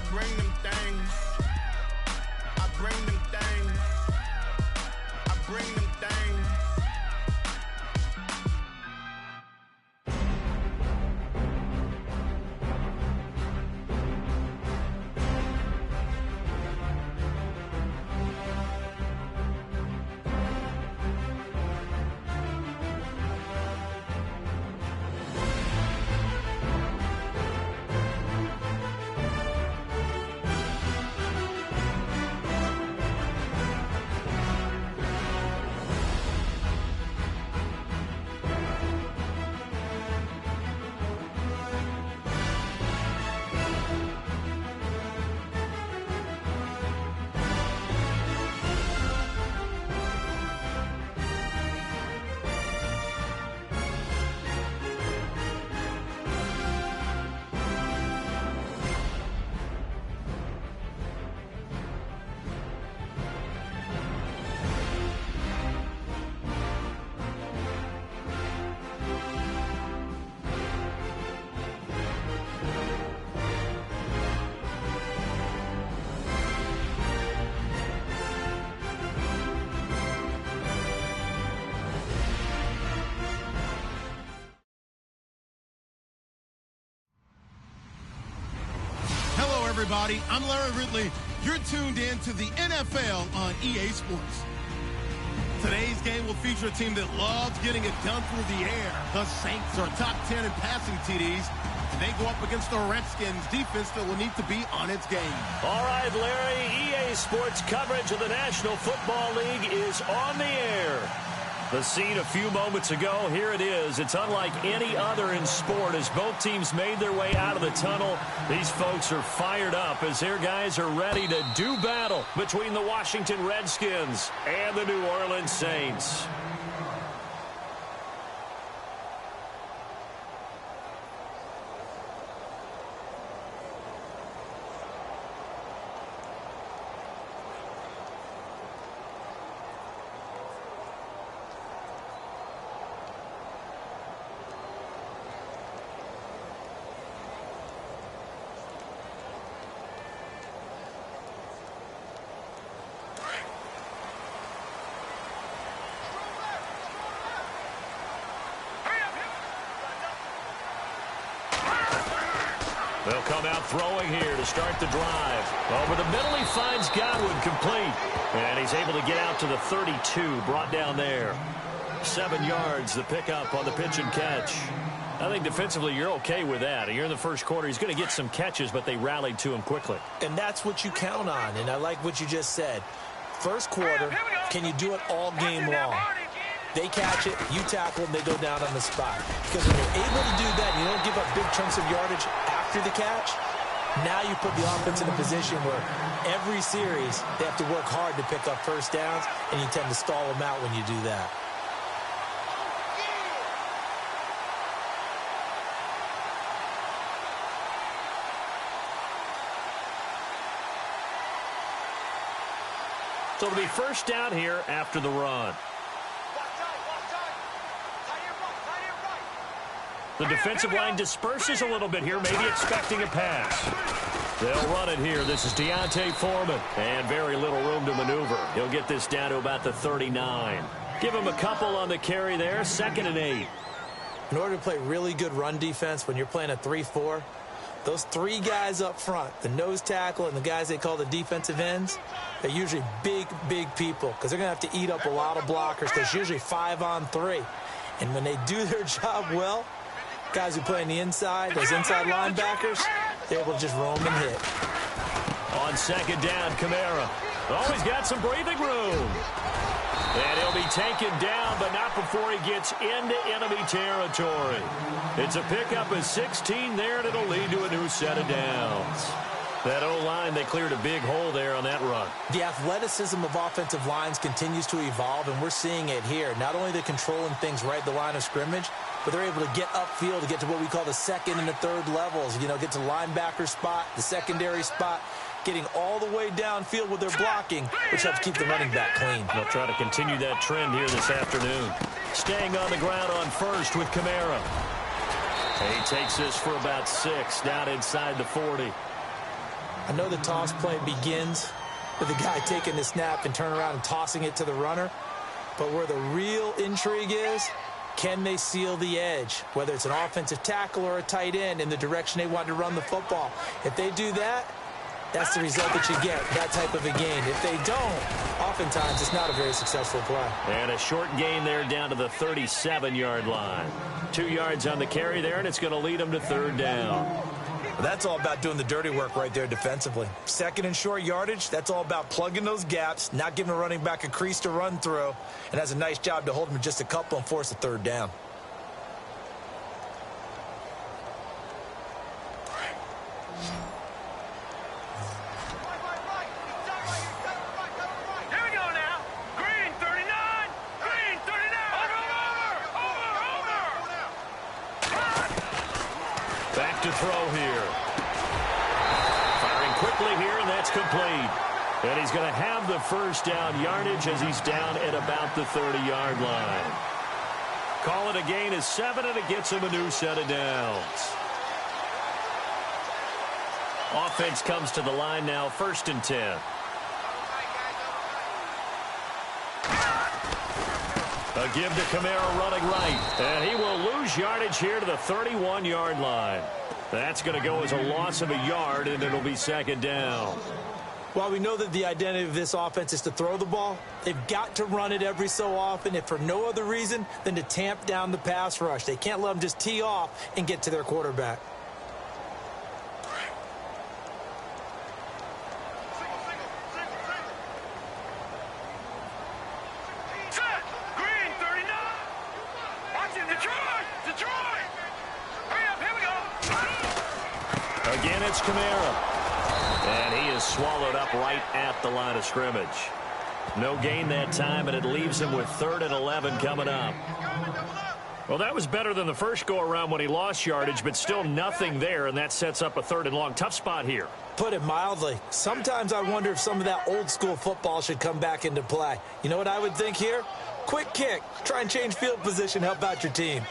bring them things. I bring them things. I bring them things. Everybody, I'm Larry Ridley. You're tuned in to the NFL on EA Sports. Today's game will feature a team that loves getting it done through the air. The Saints are top 10 in passing TDs. And they go up against the Redskins defense that will need to be on its game. All right, Larry, EA Sports coverage of the National Football League is on the air. The scene a few moments ago, here it is. It's unlike any other in sport as both teams made their way out of the tunnel. These folks are fired up as their guys are ready to do battle between the Washington Redskins and the New Orleans Saints. They'll come out throwing here to start the drive. Over the middle, he finds Godwin complete. And he's able to get out to the 32, brought down there. 7 yards, the pickup on the pitch and catch. I think defensively you're okay with that. Here in the first quarter, he's going to get some catches, but they rallied to him quickly. And that's what you count on, and I like what you just said. First quarter, can you do it all game long? They catch it, you tackle them, they go down on the spot. Because when you're able to do that, you don't give up big chunks of yardage after the catch. Now you put the offense in a position where every series they have to work hard to pick up first downs, and you tend to stall them out when you do that. So it'll be first down here after the run. The defensive line disperses a little bit here, maybe expecting a pass. They'll run it here. This is Deontay Foreman. And very little room to maneuver. He'll get this down to about the 39. Give him a couple on the carry there. 2nd and 8. In order to play really good run defense when you're playing a 3-4, those 3 guys up front, the nose tackle and the guys they call the defensive ends, they're usually big, big people because they're going to have to eat up a lot of blockers. There's usually 5 on 3. And when they do their job well, guys who play on the inside, those inside linebackers, they're able to just roam and hit. On 2nd down, Kamara. Oh, he's got some breathing room. And he'll be taken down, but not before he gets into enemy territory. It's a pickup of 16 there, and it'll lead to a new set of downs. That O-line, they cleared a big hole there on that run. The athleticism of offensive lines continues to evolve, and we're seeing it here. Not only are they controlling things right at the line of scrimmage, but they're able to get upfield to get to what we call the 2nd and the 3rd levels. You know, get to linebacker spot, the secondary spot, getting all the way downfield with their blocking, which helps keep the running back clean. They'll try to continue that trend here this afternoon. Staying on the ground on first with Kamara. He takes this for about 6, down inside the 40. I know the toss play begins with the guy taking the snap and turning around and tossing it to the runner. But where the real intrigue is, can they seal the edge, whether it's an offensive tackle or a tight end, in the direction they want to run the football? If they do that, that's the result that you get, that type of a gain. If they don't, oftentimes it's not a very successful play. And a short gain there down to the 37-yard line. 2 yards on the carry there, and it's going to lead them to third down. Well, that's all about doing the dirty work right there defensively. Second and short yardage, that's all about plugging those gaps, not giving a running back a crease to run through, and has a nice job to hold him just a couple and force a third down. Back to throw here. Firing quickly here, and that's complete. And he's going to have the first down yardage as he's down at about the 30-yard line. Call it a gain of 7, and it gets him a new set of downs. Offense comes to the line now, 1st and 10. A give to Kamara running right. And he will lose yardage here to the 31-yard line. That's going to go as a loss of a yard, and it'll be 2nd down. While we know that the identity of this offense is to throw the ball, they've got to run it every so often, if for no other reason than to tamp down the pass rush. They can't let them just tee off and get to their quarterback. Again, it's Kamara. And he is swallowed up right at the line of scrimmage. No gain that time, and it leaves him with 3rd and 11 coming up. Well, that was better than the first go-around when he lost yardage, but still nothing there, and that sets up a 3rd and long. Tough spot here. Put it mildly. Sometimes I wonder if some of that old-school football should come back into play. You know what I would think here? Quick kick. Try and change field position. Help out your team.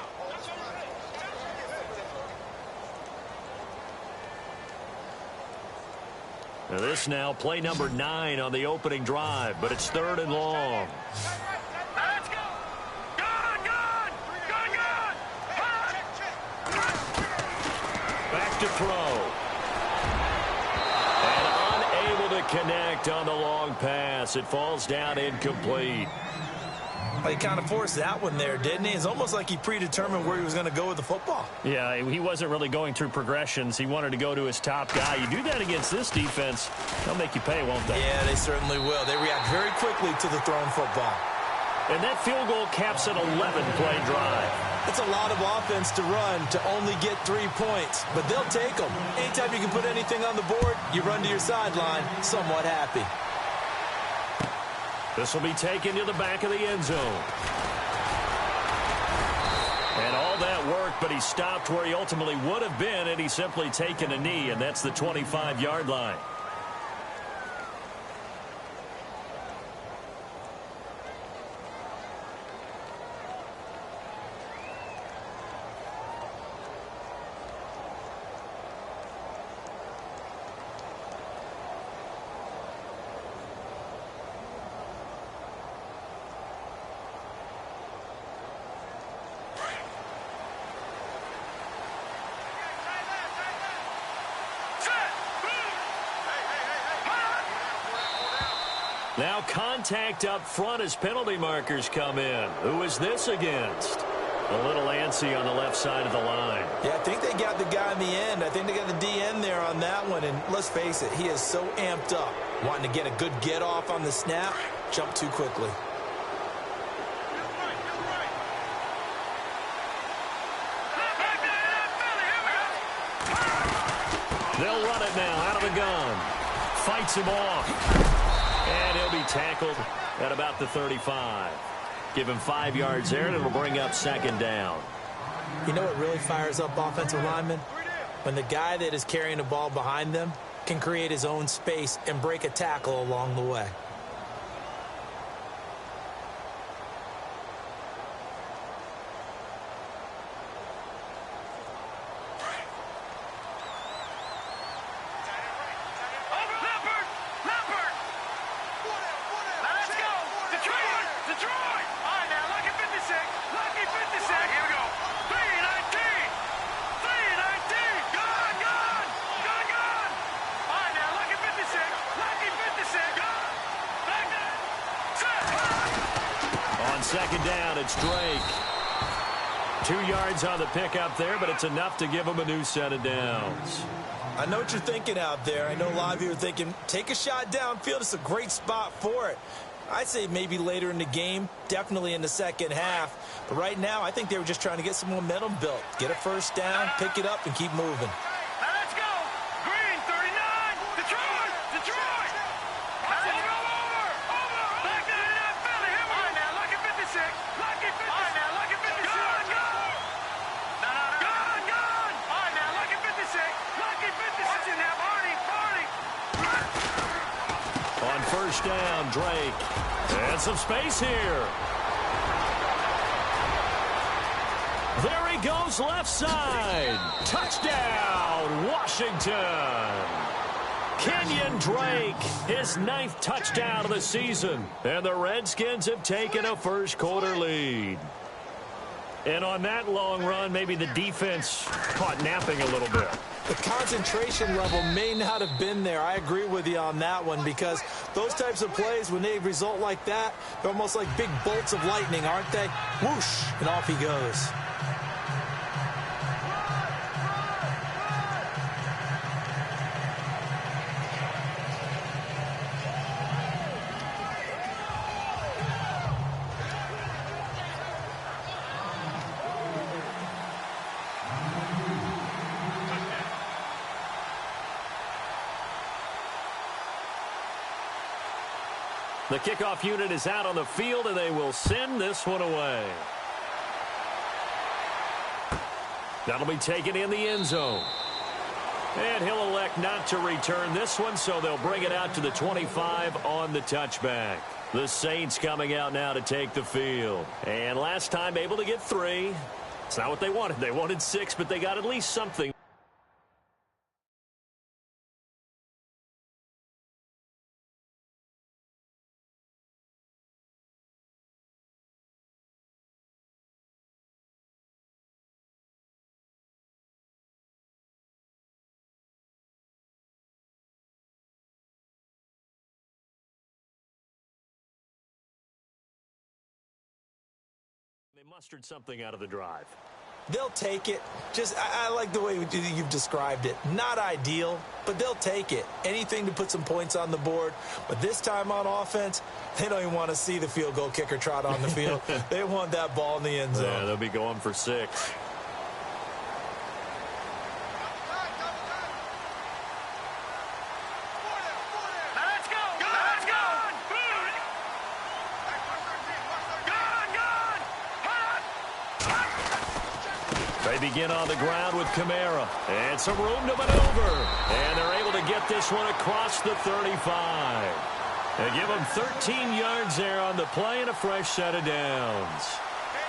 Now this now, play number 9 on the opening drive, but it's 3rd and long. Let's go! Gone! Back to throw. And unable to connect on the long pass. It falls down incomplete. Well, he kind of forced that one there, didn't he? It's almost like he predetermined where he was going to go with the football. Yeah, he wasn't really going through progressions. He wanted to go to his top guy. You do that against this defense, they'll make you pay, won't they? Yeah, they certainly will. They react very quickly to the thrown football. And that field goal caps an 11-play drive. It's a lot of offense to run to only get 3 points, but they'll take them. Anytime you can put anything on the board, you run to your sideline somewhat happy. This will be taken to the back of the end zone. And all that work, but he stopped where he ultimately would have been, and he's simply taken a knee, and that's the 25-yard line. Now contact up front as penalty markers come in. Who is this against? A little antsy on the left side of the line. Yeah, I think they got the guy in the end. I think they got the DN there on that one. And let's face it, he is so amped up. Wanting to get a good get off on the snap, jump too quickly. They'll run it now out of the gun. Fights him off. And he'll be tackled at about the 35. Give him 5 yards there, and it'll bring up 2nd down. You know what really fires up offensive linemen? When the guy that is carrying the ball behind them can create his own space and break a tackle along the way. second down. It's Drake. 2 yards on the pickup there, but it's enough to give him a new set of downs. I know what you're thinking out there. I know a lot of you are thinking, take a shot downfield. It's a great spot for it. I'd say maybe later in the game, definitely in the second half. But right now, I think they were just trying to get some momentum built. Get a first down, pick it up, and keep moving. Now let's go. Green, 39. Detroit. Detroit. Over. Back 99, Philly. Here we go. All right, now, lucky 56. Lucky 56. All right, now, lucky 56. Gone. All right, now, lucky 56. Lucky 56. Watch it now, Barney. On first down, Drake. And some space here. There he goes left side. Touchdown, Washington. Kenyon Drake, his 9th touchdown of the season. And the Redskins have taken a first-quarter lead. And on that long run, maybe the defense caught napping a little bit. The concentration level may not have been there. I agree with you on that one, because those types of plays, when they result like that, they're almost like big bolts of lightning, aren't they? Whoosh, and off he goes. The kickoff unit is out on the field, and they will send this one away. That'll be taken in the end zone. And he'll elect not to return this one, so they'll bring it out to the 25 on the touchback. The Saints coming out now to take the field. And last time able to get 3. It's not what they wanted. They wanted 6, but they got at least something. They mustered something out of the drive. They'll take it. I like the way you've described it. Not ideal, but they'll take it. Anything to put some points on the board. But this time on offense, they don't even want to see the field goal kicker trot on the field. They want that ball in the end zone. Yeah, they'll be going for 6. They begin on the ground with Kamara. And some room to maneuver. And they're able to get this one across the 35. They give them 13 yards there on the play and a fresh set of downs.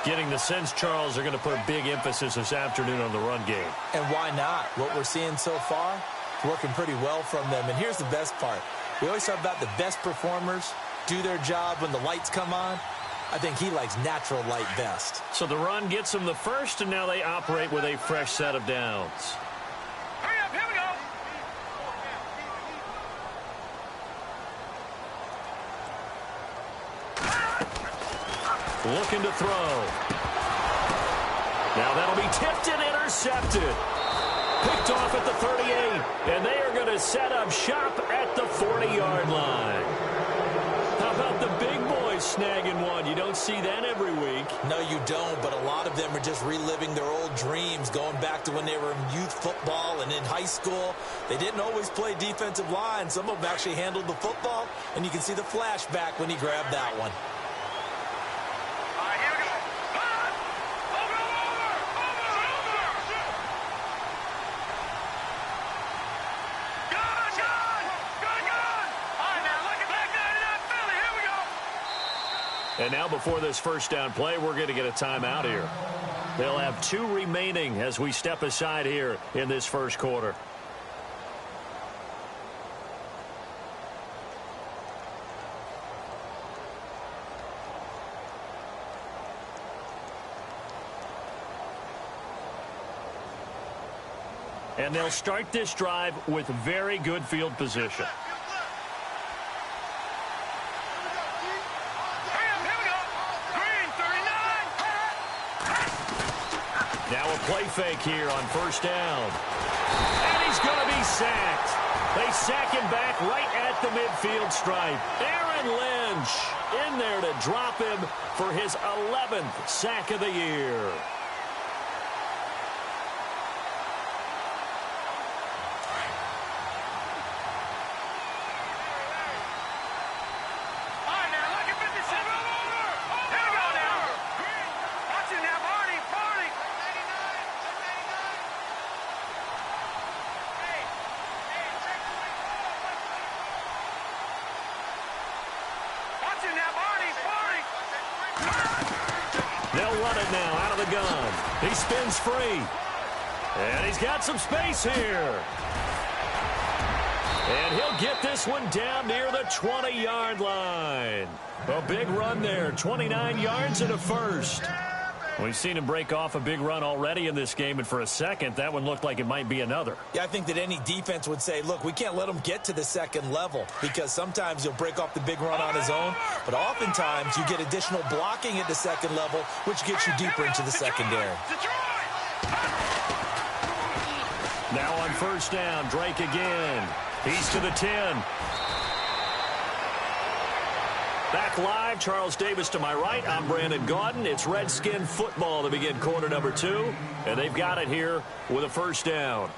Getting the sense, Charles, are going to put a big emphasis this afternoon on the run game. And why not? What we're seeing so far, working pretty well from them. And here's the best part. We always talk about the best performers do their job when the lights come on. I think he likes natural light best. So the run gets them the first, and now they operate with a fresh set of downs. Hurry up, here we go. Looking to throw. Now that'll be tipped and intercepted. Picked off at the 38, and they are going to set up shop at the 40-yard line. How about the big boys snagging one? You don't see that every week. No, you don't, but a lot of them are just reliving their old dreams, going back to when they were in youth football and in high school. They didn't always play defensive line. Some of them actually handled the football, and you can see the flashback when he grabbed that one. All right, here we go. Over. Gone. All right, now, look at back 99, Philly. Here we go. And now before this first down play, we're going to get a timeout here. They'll have 2 remaining as we step aside here in this first quarter. And they'll start this drive with very good field position. Here we go. Green, fake here on first down. And he's going to be sacked. They sack him back right at the midfield stripe. Aaron Lynch in there to drop him for his 11th sack of the year. They'll run it now out of the gun. He spins free. And he's got some space here. And he'll get this one down near the 20-yard line. A big run there, 29 yards and a first. We've seen him break off a big run already in this game, and for a second, that one looked like it might be another. Yeah, I think that any defense would say, look, we can't let him get to the second level because sometimes he'll break off the big run on his own, but oftentimes you get additional blocking at the second level, which gets you deeper into the secondary. Now on first down, Drake again. He's to the 10. Back live, Charles Davis to my right. I'm Brandon Gaudin. It's Redskin football to begin quarter number 2. And they've got it here with a first down.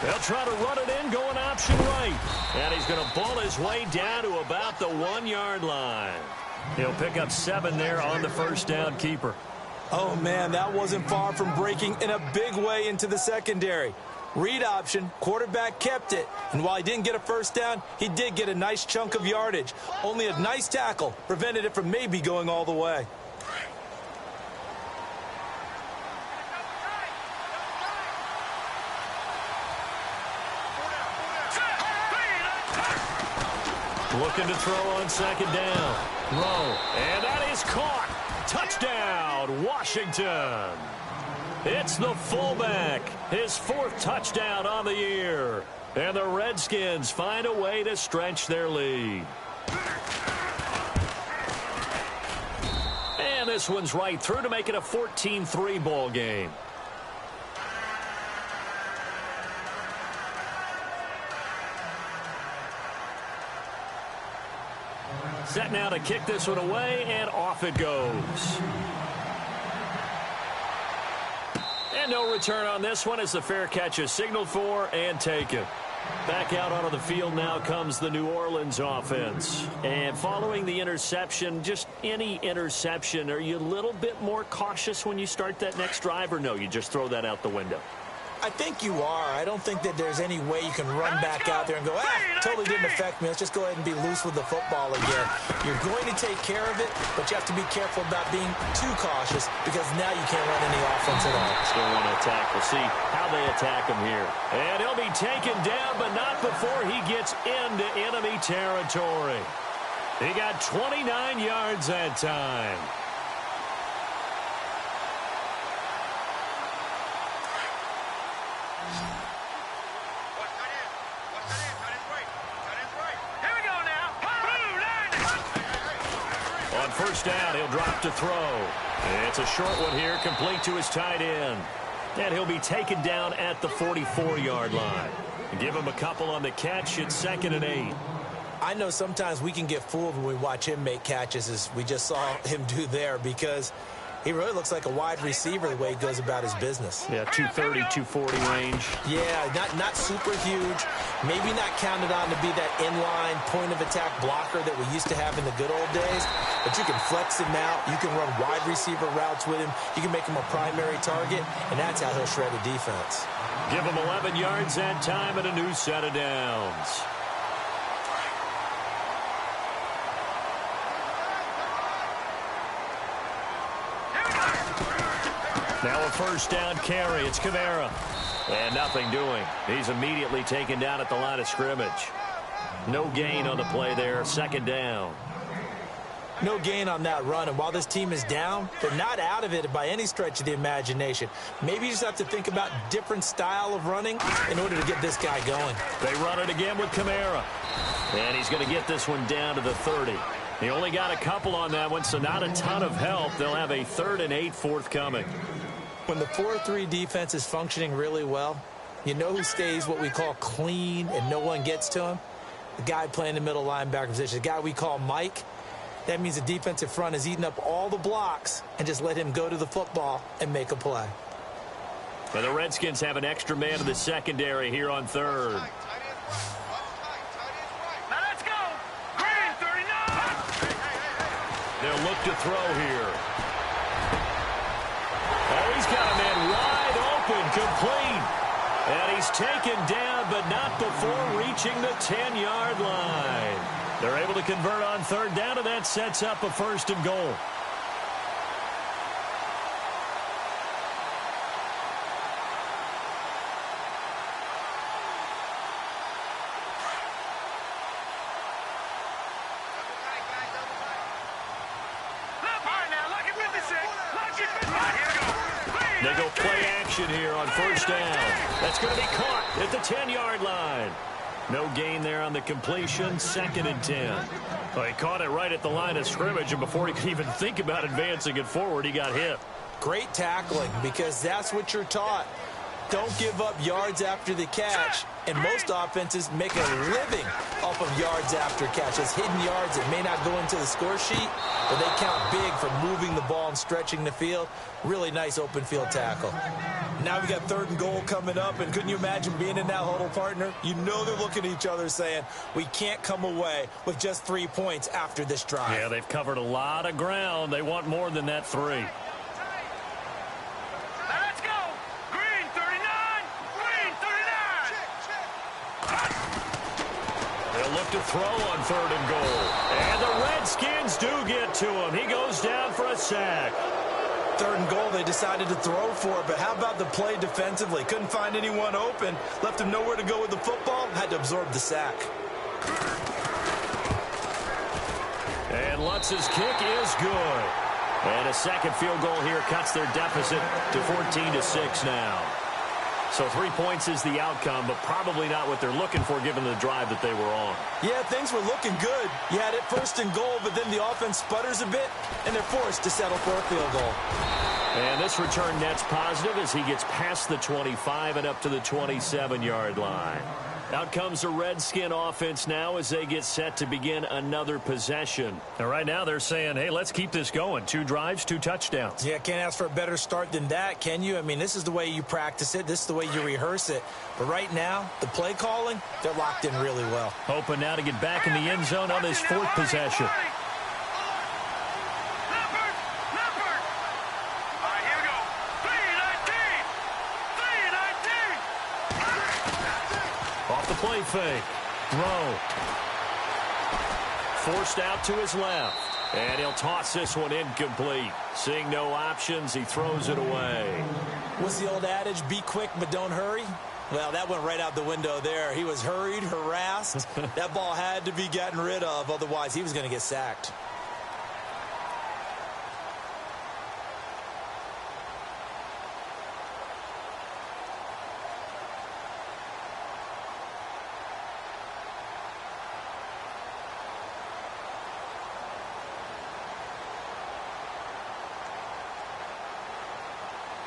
They'll try to run it in, going option right. And he's going to ball his way down to about the 1-yard line. He'll pick up 7 there on the first down keeper. Oh, man, that wasn't far from breaking in a big way into the secondary. Read option, quarterback kept it. And while he didn't get a first down, he did get a nice chunk of yardage. Only a nice tackle prevented it from maybe going all the way. Looking to throw on second down. Rowe, and that is caught. Touchdown, Washington. It's the fullback, his 4th touchdown on the year. And the Redskins find a way to stretch their lead. And this one's right through to make it a 14-3 ball game. Set now to kick this one away, and off it goes. And no return on this one as the fair catch is signaled for and taken. Back out onto the field now comes the New Orleans offense. And following the interception, just any interception, are you a little bit more cautious when you start that next drive, or no, you just throw that out the window? I think you are. I don't think that there's any way you can run back out there and go, totally didn't affect me. Let's just go ahead and be loose with the football again. You're going to take care of it, but you have to be careful about being too cautious because now you can't run any offense at all. Still want to attack. We'll see how they attack him here. And he'll be taken down, but not before he gets into enemy territory. He got 29 yards that time. On first down, he'll drop to throw. It's a short one here, complete to his tight end. And he'll be taken down at the 44-yard line. Give him a couple on the catch. It's 2nd and 8. I know sometimes we can get fooled when we watch him make catches, as we just saw him do there, because he really looks like a wide receiver the way he goes about his business. Yeah, 230, 240 range. Yeah, not super huge. Maybe not counted on to be that inline point-of-attack blocker that we used to have in the good old days. But you can flex him out. You can run wide receiver routes with him. You can make him a primary target, and that's how he'll shred a defense. Give him 11 yards that time and a new set of downs. Now a first down carry. It's Kamara. And nothing doing. He's immediately taken down at the line of scrimmage. No gain on the play there. Second down. No gain on that run, and while this team is down, they're not out of it by any stretch of the imagination. Maybe you just have to think about different style of running in order to get this guy going. They run it again with Kamara. And he's going to get this one down to the 30. He only got a couple on that one, so not a ton of help. They'll have a 3rd and 8 forthcoming. When the 4-3 defense is functioning really well, you know who stays what we call clean and no one gets to him? The guy playing the middle linebacker position, the guy we call Mike. That means the defensive front is eating up all the blocks and just let him go to the football and make a play. But the Redskins have an extra man in the secondary here on 3rd. Now let's go. Green 39. They'll look to throw here. Oh, he's got a man wide open, complete. And he's taken down, but not before reaching the 10-yard line. They're able to convert on 3rd down, and that sets up a 1st and goal. They go play action here on 1st down. That's going to be caught at the 10-yard line. No gain there on the completion. 2nd and 10. Well, he caught it right at the line of scrimmage, and before he could even think about advancing it forward, he got hit. Great tackling, because that's what you're taught. Don't give up yards after the catch. And most offenses make a living off of yards after catch. It's hidden yards that may not go into the score sheet, but they count big for moving the ball and stretching the field. Really nice open field tackle. Now we got 3rd and goal coming up, and couldn't you imagine being in that huddle, partner? You know they're looking at each other saying, we can't come away with just 3 points after this drive. Yeah, they've covered a lot of ground. They want more than that 3. Look to throw on 3rd and goal. And the Redskins do get to him. He goes down for a sack. 3rd and goal, they decided to throw for it, but how about the play defensively? Couldn't find anyone open, left him nowhere to go with the football, had to absorb the sack. And Lutz's kick is good. And a 2nd field goal here cuts their deficit to 14-6 now. So 3 points is the outcome, but probably not what they're looking for given the drive that they were on. Yeah, things were looking good. You had it 1st and goal, but then the offense sputters a bit, and they're forced to settle for a field goal. And this return net's positive as he gets past the 25 and up to the 27-yard line. Out comes the Redskin offense now as they get set to begin another possession. And right now they're saying, hey, let's keep this going. 2 drives, 2 touchdowns. Yeah, can't ask for a better start than that, can you? I mean, this is the way you practice it. This is the way you rehearse it. But right now, the play calling, they're locked in really well. Hoping now to get back in the end zone on his 4th possession. Play fake. Throw. Forced out to his left. And he'll toss this one incomplete. Seeing no options, he throws it away. What's the old adage? Be quick, but don't hurry? Well, that went right out the window there. He was hurried, harassed. That ball had to be gotten rid of. Otherwise, he was going to get sacked.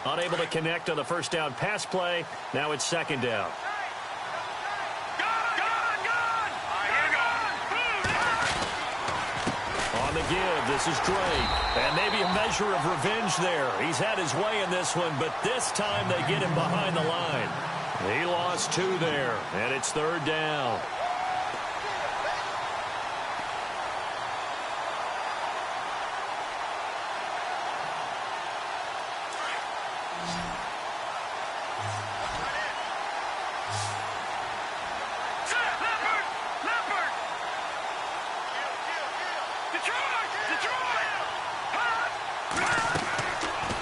Unable to connect on the 1st down pass play. Now it's 2nd down. On the give, this is Drake. And maybe a measure of revenge there. He's had his way in this one, but this time they get him behind the line. He lost 2 there, and it's 3rd down.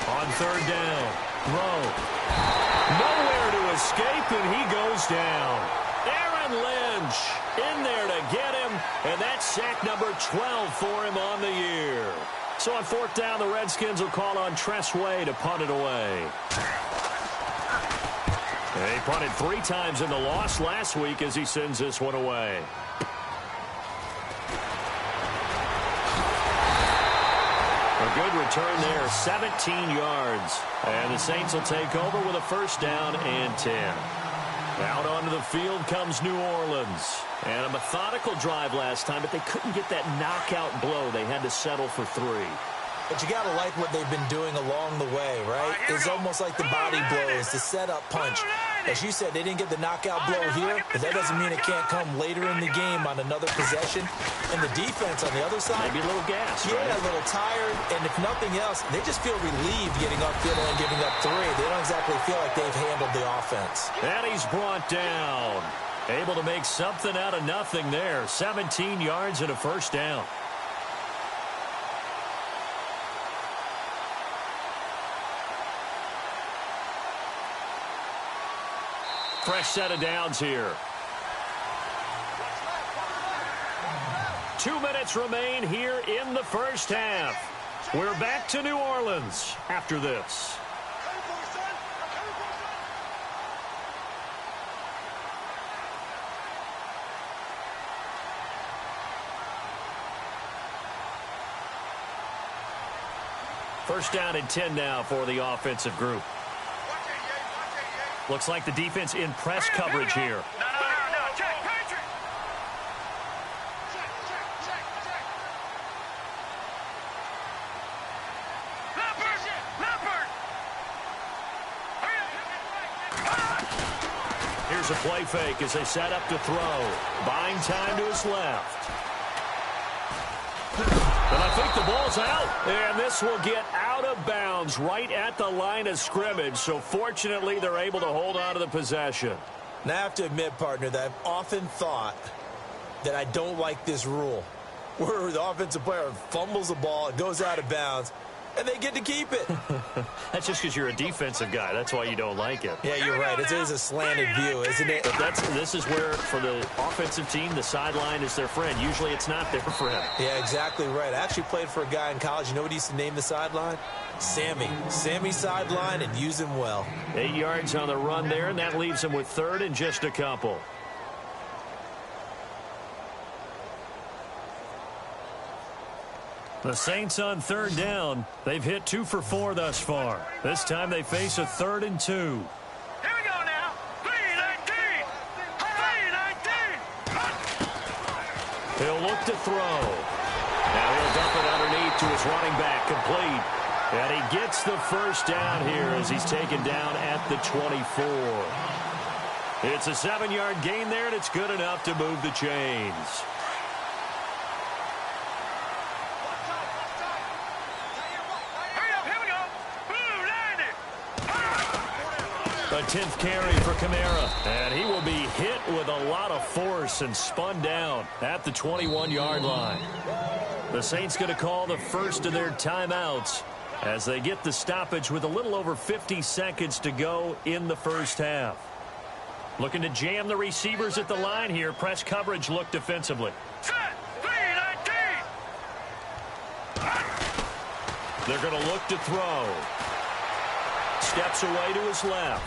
On 3rd down, throw. Nowhere to escape, and he goes down. Aaron Lynch in there to get him, and that's sack number 12 for him on the year. So on fourth down, the Redskins will call on Tress Way to punt it away. He punted 3 times in the loss last week as he sends this one away. A good return there, 17 yards. And the Saints will take over with a first down and 10. Out onto the field comes New Orleans. And a methodical drive last time, but they couldn't get that knockout blow. They had to settle for 3. But you got to like what they've been doing along the way, right? It's almost like the body blows, the setup punch. As you said, they didn't get the knockout blow here, but that doesn't mean it can't come later in the game on another possession. And the defense on the other side, maybe a little gas, yeah, right? A little tired. And if nothing else, they just feel relieved getting upfield and giving up 3. They don't exactly feel like they've handled the offense. And he's brought down. Able to make something out of nothing there. 17 yards and a first down. Fresh set of downs here. 2 minutes remain here in the first half. We're back to New Orleans after this. First down and 10 now for the offensive group. Looks like the defense in press coverage here. No, check. Here's a play fake as they set up to throw. Buying time to his left. And I think the ball's out. And this will get out of bounds right at the line of scrimmage. So fortunately, they're able to hold on to the possession. Now, I have to admit, partner, that I've often thought that I don't like this rule, where the offensive player fumbles the ball, it goes out of bounds, and they get to keep it. That's just because you're a defensive guy. That's why you don't like it. Yeah, you're right. It is a slanted view, isn't it? But this is where, for the offensive team, the sideline is their friend. Usually it's not their friend. Yeah, exactly right. I actually played for a guy in college. You know what he used to name the sideline? Sammy. Sammy sideline, and use him well. 8 yards on the run there, and that leaves him with third and just a couple. The Saints on third down. They've hit 2 for 4 thus far. This time they face a 3rd and 2. Here we go now. 3-19. 3-19. He'll look to throw. Now he'll dump it underneath to his running back, complete. And he gets the first down here as he's taken down at the 24. It's a 7-yard gain there, and it's good enough to move the chains. A 10th carry for Kamara, and he will be hit with a lot of force and spun down at the 21-yard line. The Saints going to call the first of their timeouts as they get the stoppage with a little over 50 seconds to go in the first half. Looking to jam the receivers at the line here. Press coverage look defensively. They're going to look to throw. Steps away to his left.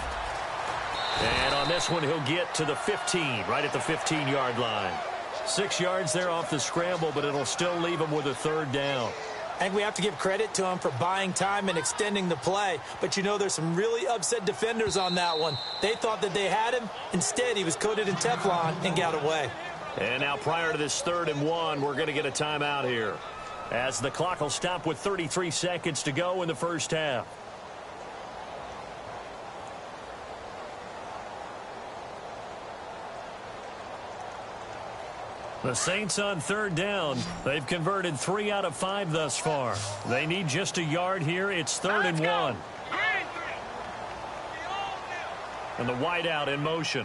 And on this one, he'll get to the 15, right at the 15-yard line. 6 yards there off the scramble, but it'll still leave him with a 3rd down. I think we have to give credit to him for buying time and extending the play. But, you know, there's some really upset defenders on that one. They thought that they had him. Instead, he was coated in Teflon and got away. And now prior to this 3rd and 1, we're going to get a timeout here, as the clock will stop with 33 seconds to go in the first half. The Saints on 3rd down. They've converted 3 out of 5 thus far. They need just a yard here. It's 3rd and 1. And the wideout in motion.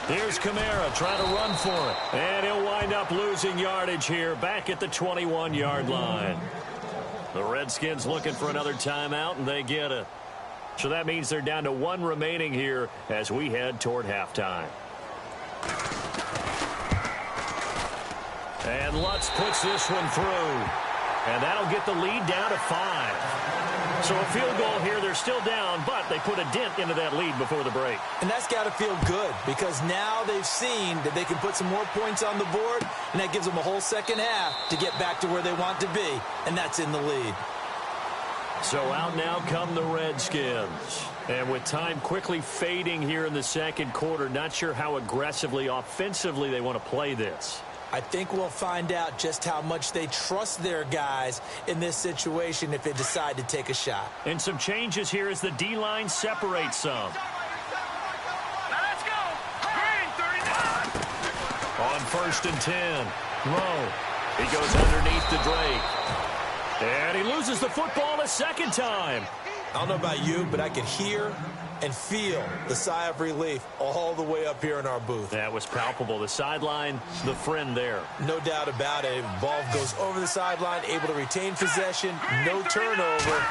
Here's Kamara trying to run for it. And he'll wind up losing yardage here back at the 21-yard line. The Redskins looking for another timeout, and they get it. So that means they're down to 1 remaining here as we head toward halftime. And Lutz puts this one through. And that'll get the lead down to 5. So a field goal here, they're still down, but they put a dent into that lead before the break. And that's got to feel good because now they've seen that they can put some more points on the board, and that gives them a whole second half to get back to where they want to be, and that's in the lead. So out now come the Redskins. And with time quickly fading here in the second quarter, not sure how aggressively, offensively they want to play this. I think we'll find out just how much they trust their guys in this situation if they decide to take a shot. And some changes here as the D-line separates some. Now let's go. Green, 39. On 1st and 10. Rowe. He goes underneath to Drake. And he loses the football a second time. I don't know about you, but I could hear and feel the sigh of relief all the way up here in our booth. That was palpable. The sideline, the friend there. No doubt about it. Ball goes over the sideline, able to retain possession, no turnover.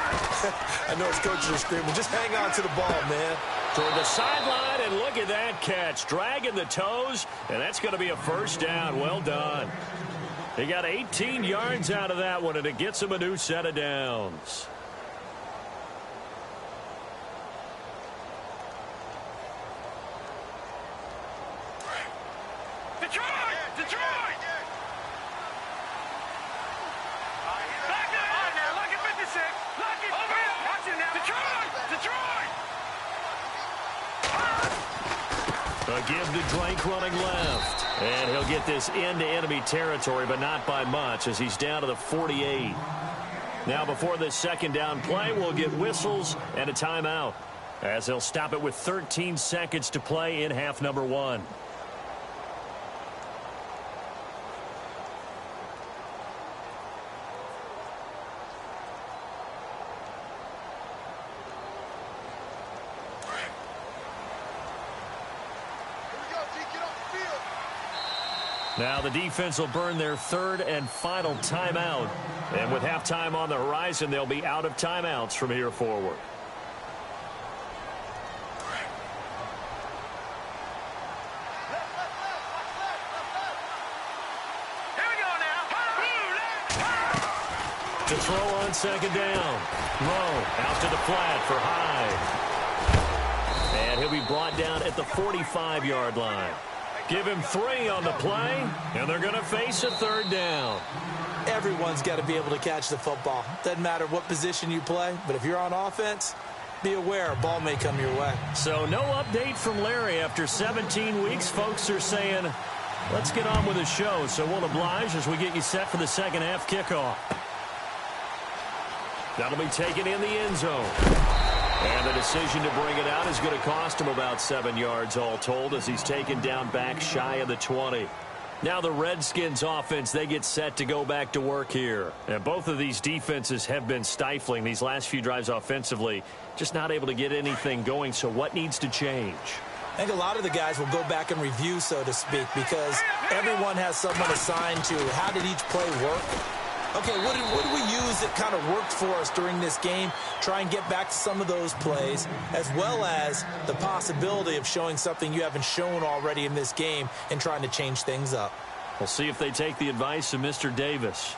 I know his coaches are screaming, just hang on to the ball, man. Toward the sideline, and look at that catch. Dragging the toes, and that's going to be a first down. Well done. He got 18 yards out of that one, and it gets him a new set of downs. Detroit! Back up! Now, look at 56. Look at over here. Watch it now. Detroit! A give to Drake running left. And he'll get this into enemy territory, but not by much as he's down to the 48. Now before this second down play, we'll get whistles and a timeout as they'll stop it with 13 seconds to play in half number 1. Now the defense will burn their 3rd and final timeout. And with halftime on the horizon, they'll be out of timeouts from here forward. Here we go now. To throw on second down. Rowe out to the flat for Hyde. And he'll be brought down at the 45-yard line. Give him 3 on the play, and they're going to face a 3rd down. Everyone's got to be able to catch the football. Doesn't matter what position you play, but if you're on offense, be aware a ball may come your way. So no update from Larry after 17 weeks. Folks are saying, let's get on with the show. So we'll oblige as we get you set for the second half kickoff. That'll be taken in the end zone. And the decision to bring it out is going to cost him about 7 yards all told as he's taken down back shy of the 20. Now the Redskins offense, they get set to go back to work here. And both of these defenses have been stifling these last few drives offensively. Just not able to get anything going. So what needs to change? I think a lot of the guys will go back and review, so to speak, because everyone has someone assigned to how did each play work. Okay, what did we use that kind of worked for us during this game? Try and get back to some of those plays, as well as the possibility of showing something you haven't shown already in this game and trying to change things up. We'll see if they take the advice of Mr. Davis.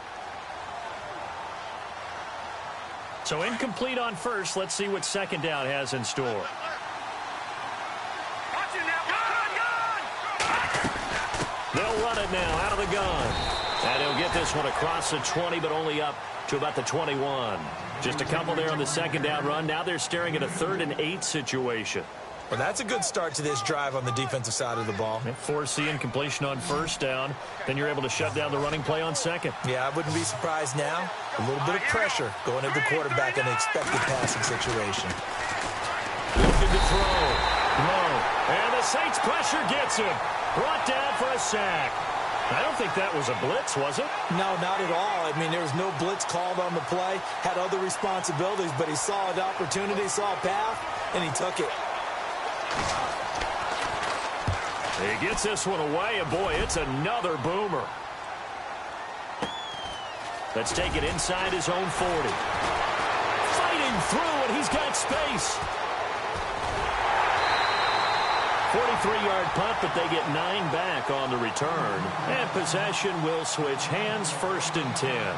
So incomplete on first. Let's see what second down has in store. Watch it now. Gun! They'll run it now out of the gun. And he'll get this one across the 20, but only up to about the 21. Just a couple there on the second down run. Now they're staring at a 3rd and 8 situation. Well, that's a good start to this drive on the defensive side of the ball. Foreseeing completion on first down. Then you're able to shut down the running play on second. Yeah, I wouldn't be surprised now. A little bit of pressure going at the quarterback in an expected passing situation. Looking to throw. Low. And the Saints pressure gets him. Brought down for a sack. I don't think that was a blitz, was it? No, not at all. I mean, there was no blitz called on the play. Had other responsibilities, but he saw an opportunity, saw a path, and he took it. He gets this one away, and boy, it's another boomer. Let's take it inside his own 40. Fighting through, and he's got space. 43-yard punt, but they get 9 back on the return. And possession will switch hands, 1st and 10.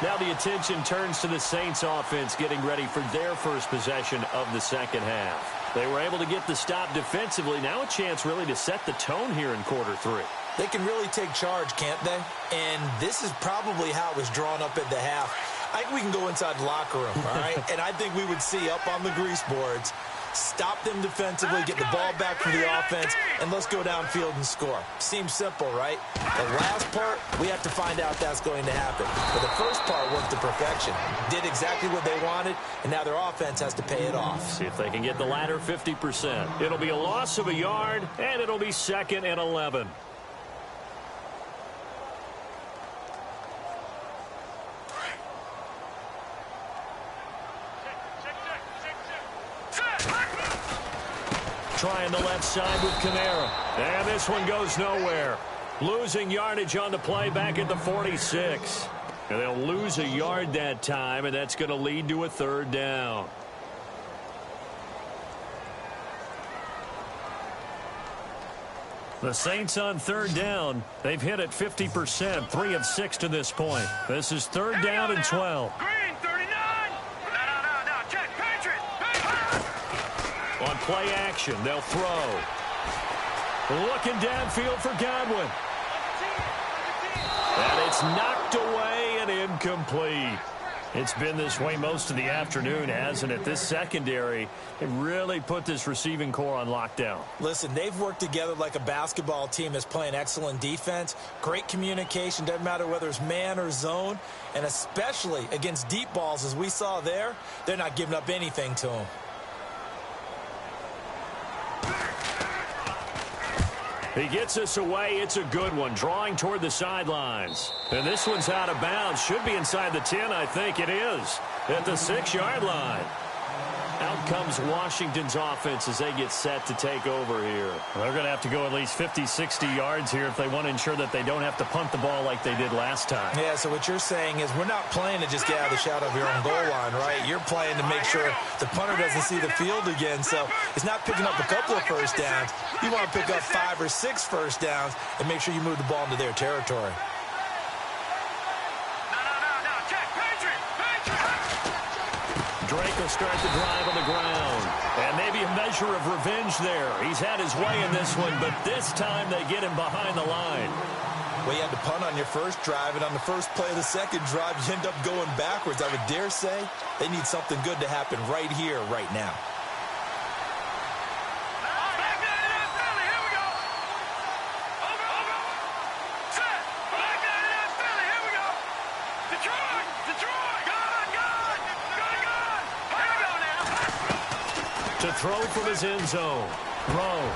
Now the attention turns to the Saints offense getting ready for their first possession of the second half. They were able to get the stop defensively. Now a chance really to set the tone here in quarter 3. They can really take charge, can't they? And this is probably how it was drawn up at the half. I think we can go inside the locker room, all right? And I think we would see up on the grease boards, stop them defensively, get the ball back for the offense, and let's go downfield and score. Seems simple, right? The last part, we have to find out that's going to happen. But the first part worked to perfection. Did exactly what they wanted, and now their offense has to pay it off. See if they can get the latter 50%. It'll be a loss of a yard, and it'll be 2nd and 11. Trying the left side with Kamara. And this one goes nowhere. Losing yardage on the play back at the 46. And they'll lose a yard that time, and that's going to lead to a 3rd down. The Saints on 3rd down. They've hit it 50%, 3 of 6 to this point. This is 3rd down and 12. On play action, they'll throw. Looking downfield for Godwin. And it's knocked away and incomplete. It's been this way most of the afternoon, hasn't it? This secondary, it really put this receiving core on lockdown. Listen, they've worked together like a basketball team that's playing excellent defense. Great communication, doesn't matter whether it's man or zone. And especially against deep balls, as we saw there, they're not giving up anything to them. He gets us away. It's a good one. Drawing toward the sidelines. And this one's out of bounds. Should be inside the 10, I think it is. At the 6-yard line. Out comes Washington's offense as they get set to take over here. They're going to have to go at least 50, 60 yards here if they want to ensure that they don't have to punt the ball like they did last time. Yeah, so what you're saying is we're not playing to just get out of the shadow of your own goal line, right? You're playing to make sure the punter doesn't see the field again. So it's not picking up a couple of first downs. You want to pick up 5 or 6 first downs and make sure you move the ball into their territory. Drake will start the drive on the ground. And maybe a measure of revenge there. He's had his way in this one, but this time they get him behind the line. Well, you had to punt on your first drive, and on the first play of the second drive, you end up going backwards. I would dare say they need something good to happen right here, right now. To throw from his end zone. Rowe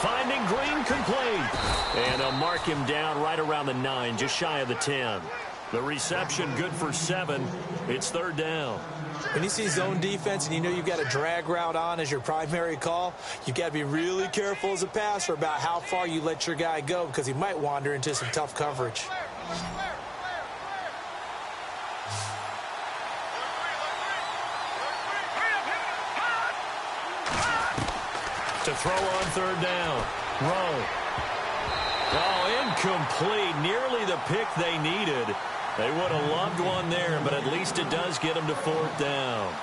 finding Green complete. And they'll mark him down right around the 9, just shy of the 10. The reception good for 7. It's 3rd down. When you see zone defense and you know you've got a drag route on as your primary call, you've got to be really careful as a passer about how far you let your guy go because he might wander into some tough coverage. To throw on 3rd down. Rowe. Oh, incomplete. Nearly the pick they needed. They would have loved one there, but at least it does get them to 4th down.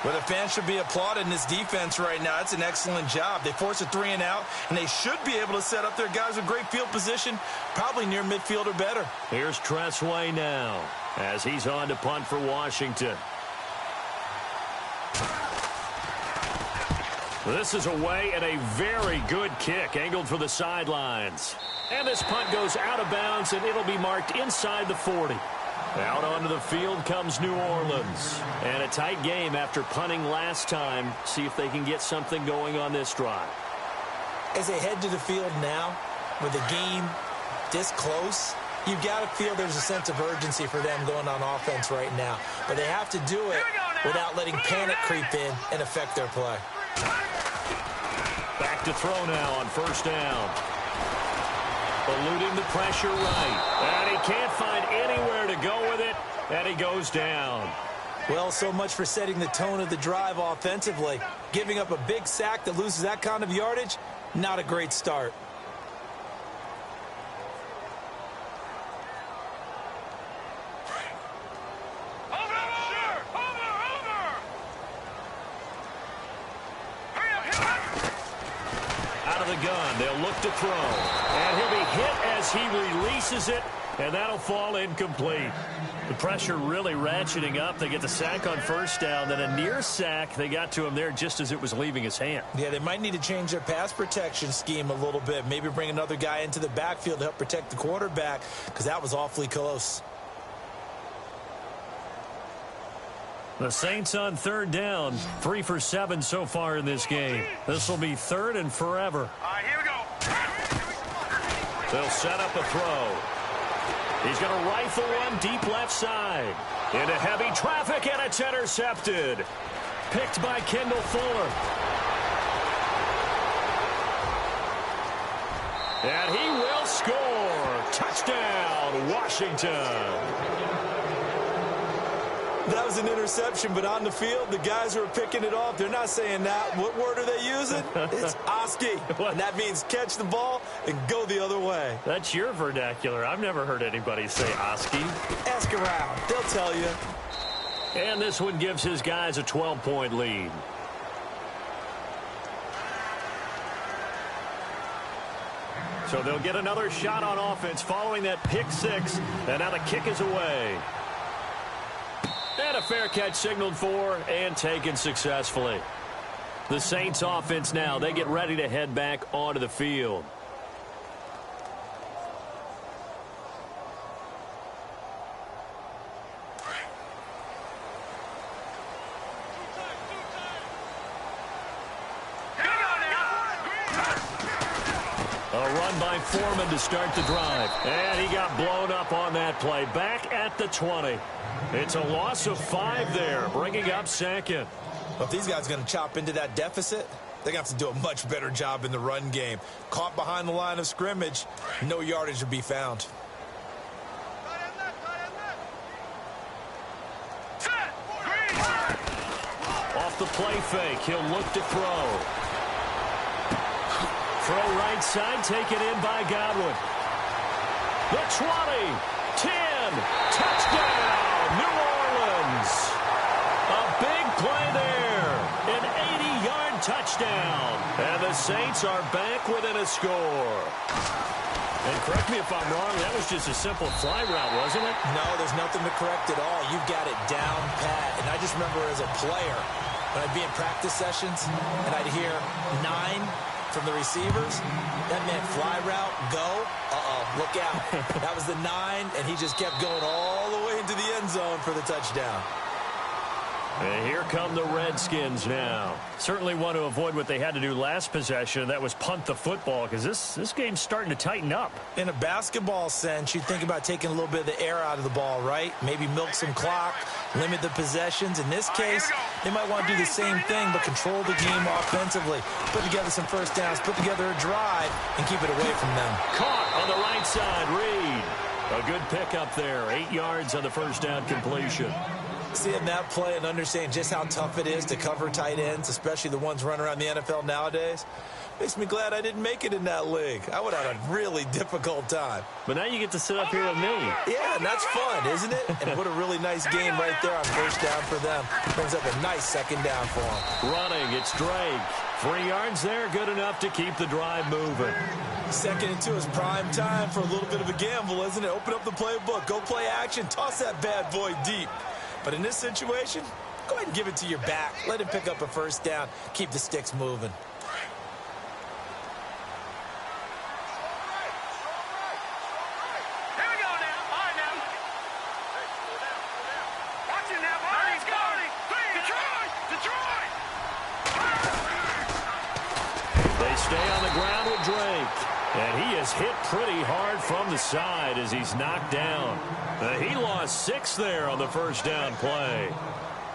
Well, the fans should be applauding this defense right now. It's an excellent job. They force a 3-and-out, and they should be able to set up their guys with great field position, probably near midfield or better. Here's Tressway now as he's on to punt for Washington. This is away and a very good kick angled for the sidelines. And this punt goes out of bounds, and it'll be marked inside the 40. Out onto the field comes New Orleans. And a tight game after punting last time. See if they can get something going on this drive. As they head to the field now, with the game this close, you've got to feel there's a sense of urgency for them going on offense right now. But they have to do it without letting panic creep in and affect their play. Back to throw now on 1st down. Eluding the pressure right. And he can't find anywhere to go with it, and he goes down. Well, so much for setting the tone of the drive offensively. Giving up a big sack that loses that kind of yardage, not a great start. Out of the gun, they'll look to throw. And he'll be hit as he releases it, and that'll fall incomplete. The pressure really ratcheting up. They get the sack on first down, then a near sack. They got to him there just as it was leaving his hand. Yeah, they might need to change their pass protection scheme a little bit. Maybe bring another guy into the backfield to help protect the quarterback, because that was awfully close. The Saints on third down, 3 for 7 so far in this game. This will be third and forever. All right, here we go. They'll set up a throw. He's going to rifle one deep left side. Into heavy traffic, and it's intercepted. Picked by Kendall Fuller. And he will score. Touchdown, Washington. That was an interception, but on the field, the guys who are picking it off, they're not saying that. What word are they using? It's Oski. And that means catch the ball and go the other way. That's your vernacular. I've never heard anybody say Oski. Ask around. They'll tell you. And this one gives his guys a 12-point lead. So they'll get another shot on offense following that pick six. And now the kick is away. And a fair catch signaled for and taken successfully. The Saints offense now, they get ready to head back onto the field. A run by Foreman to start the drive. And he got blown up on that play. Back at the 20. It's a loss of 5 there, bringing up second. Well, if these guys are going to chop into that deficit, they're going to have to do a much better job in the run game. Caught behind the line of scrimmage, no yardage to be found. Off the play fake, he'll look to throw. Throw right side, taken in by Godwin. The 20, 10, touchdown! New Orleans. A big play there. An 80-yard touchdown. And the Saints are back within a score. And correct me if I'm wrong, that was just a simple fly route, wasn't it? No, there's nothing to correct at all. You've got it down pat. And I just remember as a player, when I'd be in practice sessions, and I'd hear 9 from the receivers, that meant fly route, go, look out. That was the 9, and he just kept going all the way into the end zone for the touchdown. And here come the Redskins now. Certainly want to avoid what they had to do last possession, and that was punt the football, because this game's starting to tighten up. In a basketball sense, you'd think about taking a little bit of the air out of the ball, right? Maybe milk some clock, limit the possessions. In this case, they might want to do the same thing, but control the game offensively. Put together some first downs, put together a drive, and keep it away from them. Caught on the right side, Reed. A good pickup there, 8 yards on the first down completion. Seeing that play and understanding just how tough it is to cover tight ends, especially the ones running around the NFL nowadays, makes me glad I didn't make it in that league. I would have had a really difficult time. But now you get to sit up here with me. Yeah, and that's fun, isn't it? And what a really nice game right there on first down for them. Brings up a nice second down for them. Running, it's Drake. 3 yards there, good enough to keep the drive moving. Second and 2 is prime time for a little bit of a gamble, isn't it? Open up the playbook, go play action, toss that bad boy deep. But in this situation, go ahead and give it to your back. Let him pick up a first down. Keep the sticks moving. Here we go now. All right now. Watch it now. He's going. Detroit. They stay on the ground with Drake. And he is hit pretty hard from the side as he's knocked down. He lost 6 there on the first down play.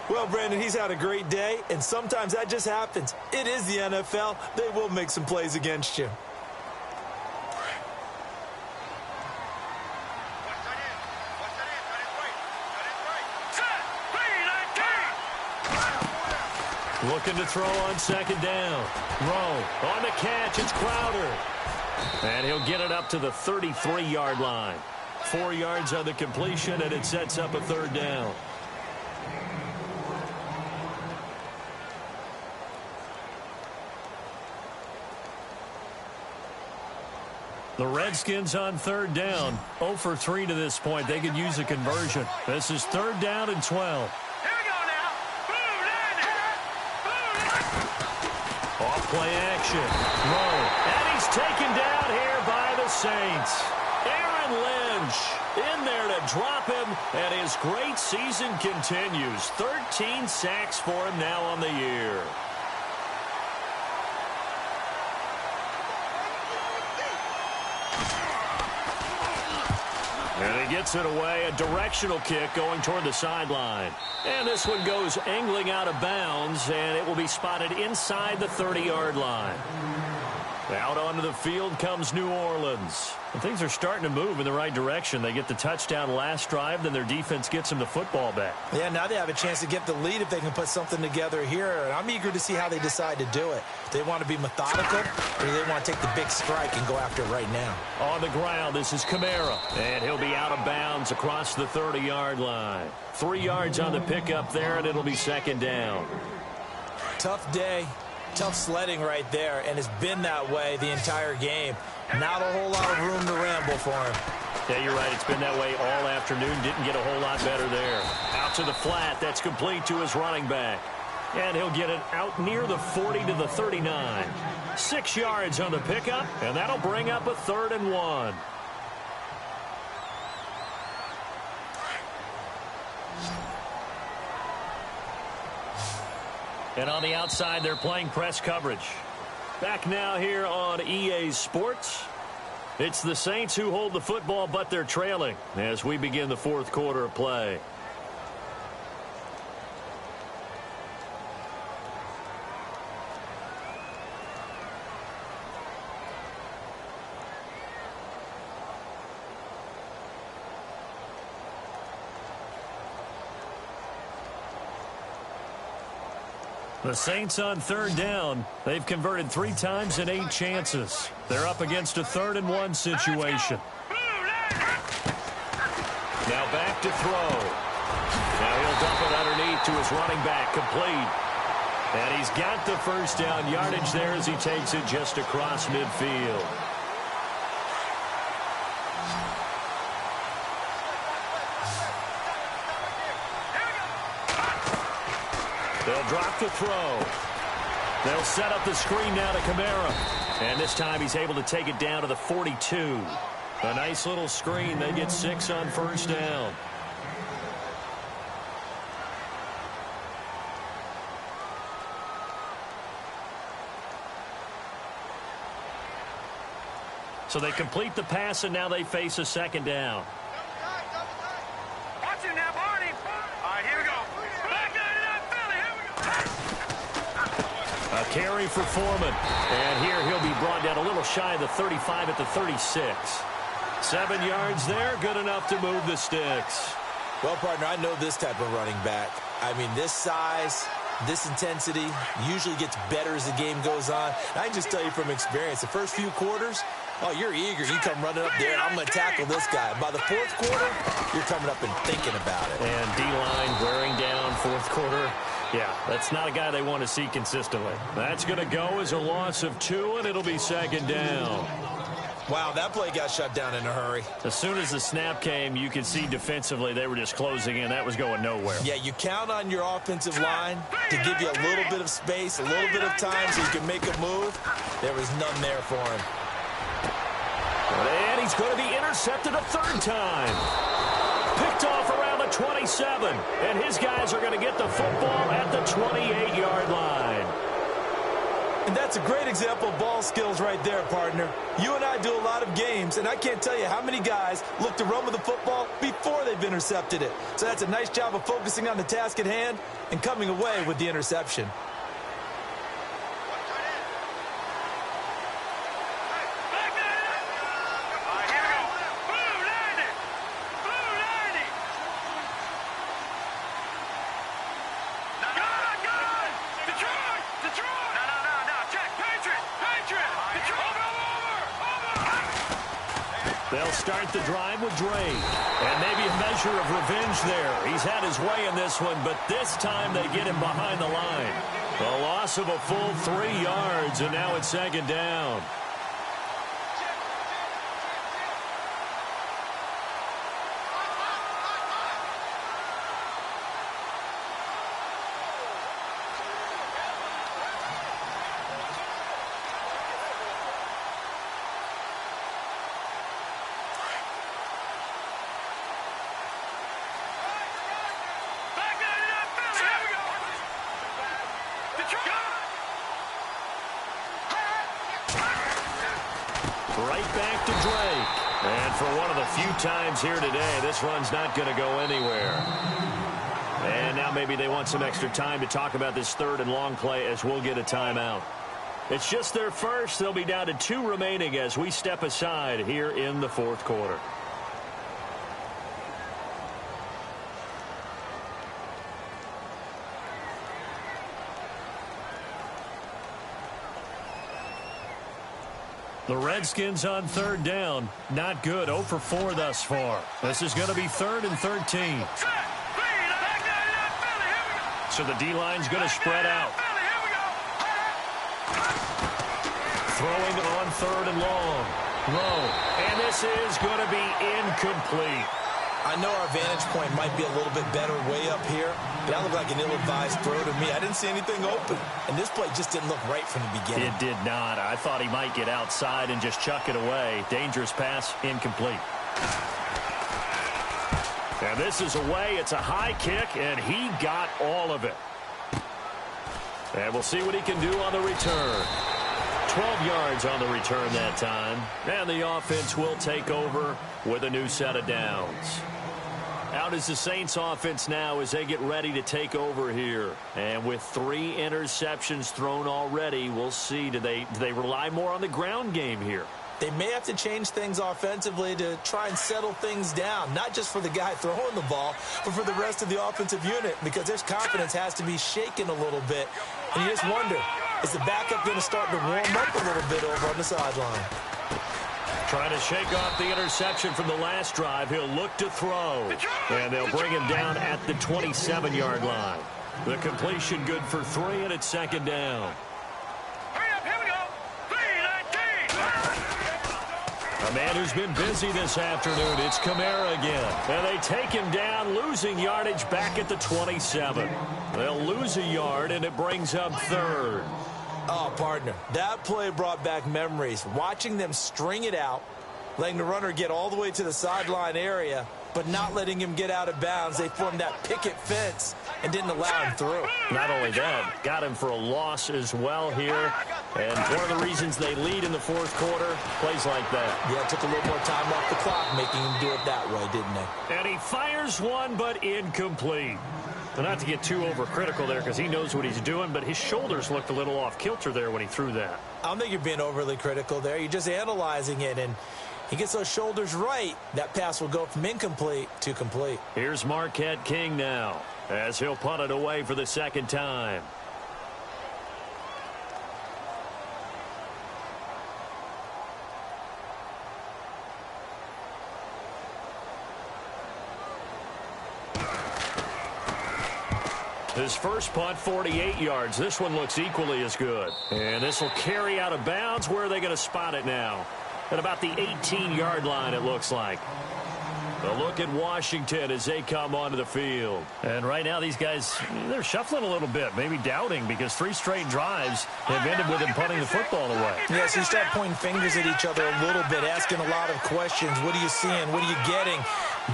Well, Brandon, he's had a great day, and sometimes that just happens. It is the NFL. They will make some plays against you. Looking to throw on second down. Rowe on the catch. It's Crowder. And he'll get it up to the 33-yard line. 4 yards on the completion, and it sets up a third down. The Redskins on third down. 0 for 3 to this point. They could use a conversion. This is third down and 12. Off-play action. Rowe. And he's taken down here by the Saints. Aaron Lynch in there to drop him, and his great season continues. 13 sacks for him now on the year. And he gets it away, a directional kick going toward the sideline. And this one goes angling out of bounds, and it will be spotted inside the 30-yard line. Out onto the field comes New Orleans. And things are starting to move in the right direction. They get the touchdown last drive, then their defense gets them the football back. Yeah, now they have a chance to get the lead if they can put something together here. And I'm eager to see how they decide to do it. Do they want to be methodical, or do they want to take the big strike and go after it right now? On the ground, this is Kamara. And he'll be out of bounds across the 30-yard line. 3 yards on the pickup there, and it'll be second down. Tough day. Tough sledding right there, and it's been that way the entire game. Not a whole lot of room to ramble for him. Yeah, you're right. It's been that way all afternoon. Didn't get a whole lot better there. Out to the flat. That's complete to his running back. And he'll get it out near the 40 to the 39. 6 yards on the pickup, and that'll bring up a 3rd and 1. And on the outside, they're playing press coverage. Back now here on EA Sports. It's the Saints who hold the football, but they're trailing as we begin the fourth quarter of play. The Saints on third down. They've converted 3 times in 8 chances. They're up against a 3rd and 1 situation. Now back to throw. Now he'll dump it underneath to his running back, complete. And he's got the first down yardage there as he takes it just across midfield. They'll drop the throw. They'll set up the screen now to Kamara. And this time he's able to take it down to the 42. A nice little screen. They get 6 on first down. So they complete the pass, and now they face a second down. Watch it now, Barney. All right, here we go. A carry for Foreman. And here he'll be brought down a little shy of the 35 at the 36. 7 yards there, good enough to move the sticks. Well, partner, I know this type of running back. I mean, this size, this intensity usually gets better as the game goes on. And I can just tell you from experience, the first few quarters, oh, you're eager. You come running up there, and I'm going to tackle this guy. By the fourth quarter, you're coming up and thinking about it. And D-line wearing down fourth quarter. Yeah, that's not a guy they want to see consistently. That's going to go as a loss of 2, and it'll be second down. Wow, that play got shut down in a hurry. As soon as the snap came, you could see defensively they were just closing in. That was going nowhere. Yeah, you count on your offensive line to give you a little bit of space, a little bit of time so you can make a move. There was none there for him. And he's going to be intercepted a 3rd time. Picked off around the 27. And his guys are going to get the football at the 28-yard line. And that's a great example of ball skills right there, partner. You and I do a lot of games, and I can't tell you how many guys look to run with the football before they've intercepted it. So that's a nice job of focusing on the task at hand and coming away with the interception. The They'll start the drive with Drake. And maybe a measure of revenge there. He's had his way in this one, but this time they get him behind the line. A loss of a full 3 yards, and now it's second down. Right back to Drake. And for one of the few times here today, this run's not going to go anywhere. And now maybe they want some extra time to talk about this 3rd and long play as we'll get a timeout. It's just their first. They'll be down to 2 remaining as we step aside here in the 4th quarter. The Redskins on 3rd down. Not good. 0 for 4 thus far. This is going to be 3rd and 13. So the D-line's going to spread out. Throwing on 3rd and long. Low. And this is going to be incomplete. I know our vantage point might be a little bit better way up here, but that looked like an ill-advised throw to me. I didn't see anything open, and this play just didn't look right from the beginning. It did not. I thought he might get outside and just chuck it away. Dangerous pass, incomplete. And this is away. It's a high kick, and he got all of it. And we'll see what he can do on the return. 12 yards on the return that time. And the offense will take over with a new set of downs. Out is the Saints offense now as they get ready to take over here. And with 3 interceptions thrown already, we'll see. Do they rely more on the ground game here? They may have to change things offensively to try and settle things down, not just for the guy throwing the ball, but for the rest of the offensive unit, because their confidence has to be shaken a little bit. And you just wonder, is the backup going to start to warm up a little bit over on the sideline? Trying to shake off the interception from the last drive. He'll look to throw. And they'll bring him down at the 27-yard line. The completion good for 3, and it's second down. A man who's been busy this afternoon. It's Kamara again. And they take him down, losing yardage back at the 27. They'll lose a yard, and it brings up 3rd. Oh, partner, that play brought back memories. Watching them string it out, letting the runner get all the way to the sideline area, but not letting him get out of bounds. They formed that picket fence and didn't allow him through. Not only that, got him for a loss as well here. And one of the reasons they lead in the 4th quarter, plays like that. Yeah, it took a little more time off the clock, making him do it that way, didn't they? And he fires one, but incomplete. And not to get too overcritical there because he knows what he's doing, but his shoulders looked a little off kilter there when he threw that. I don't think you're being overly critical there. You're just analyzing it, and he gets those shoulders right. That pass will go from incomplete to complete. Here's Marquette King now as he'll punt it away for the 2nd time. His first punt, 48 yards. This one looks equally as good. And this will carry out of bounds. Where are they going to spot it now? At about the 18-yard line, it looks like. A look at Washington as they come onto the field. And right now, these guys, they're shuffling a little bit, maybe doubting, because 3 straight drives have ended with them punting the football away. Yeah, so you start pointing fingers at each other a little bit, asking a lot of questions. What are you seeing? What are you getting?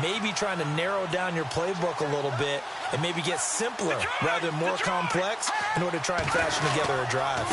Maybe trying to narrow down your playbook a little bit and maybe get simpler rather than more complex in order to try and fashion together a drive.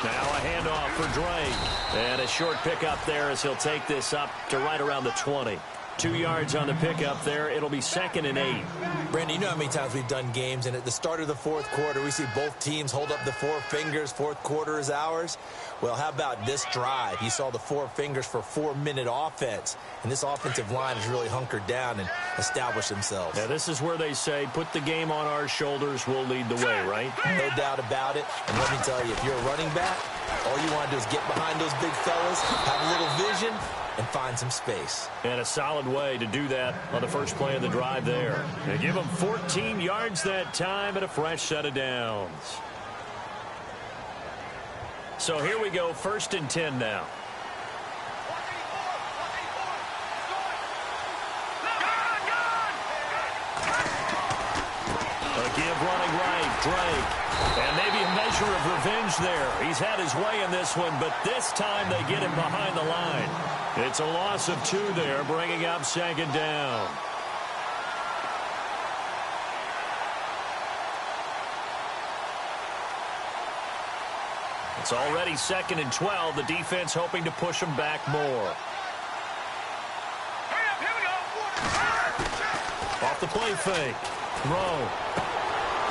Now a handoff for Drake. And a short pickup there as he'll take this up to right around the 20. 2 yards on the pickup there. It'll be 2nd and 8. Brandon, you know how many times we've done games, and at the start of the 4th quarter, we see both teams hold up the 4 fingers. 4th quarter is ours. Well, how about this drive? You saw the 4 fingers for 4-minute offense, and this offensive line has really hunkered down and established themselves. Now, this is where they say, put the game on our shoulders, we'll lead the way, right? No doubt about it. And let me tell you, if you're a running back, all you want to do is get behind those big fellas, have a little vision, and find some space. And a solid way to do that on the first play of the drive there. They give them 14 yards that time and a fresh set of downs. So here we go, 1st and 10 now. A give running right, Drake. And maybe a measure of revenge there. He's had his way in this one, but this time they get him behind the line. It's a loss of 2 there, bringing up 2nd down. It's already 2nd and 12. The defense hoping to push them back more. Off the play fake. Throw.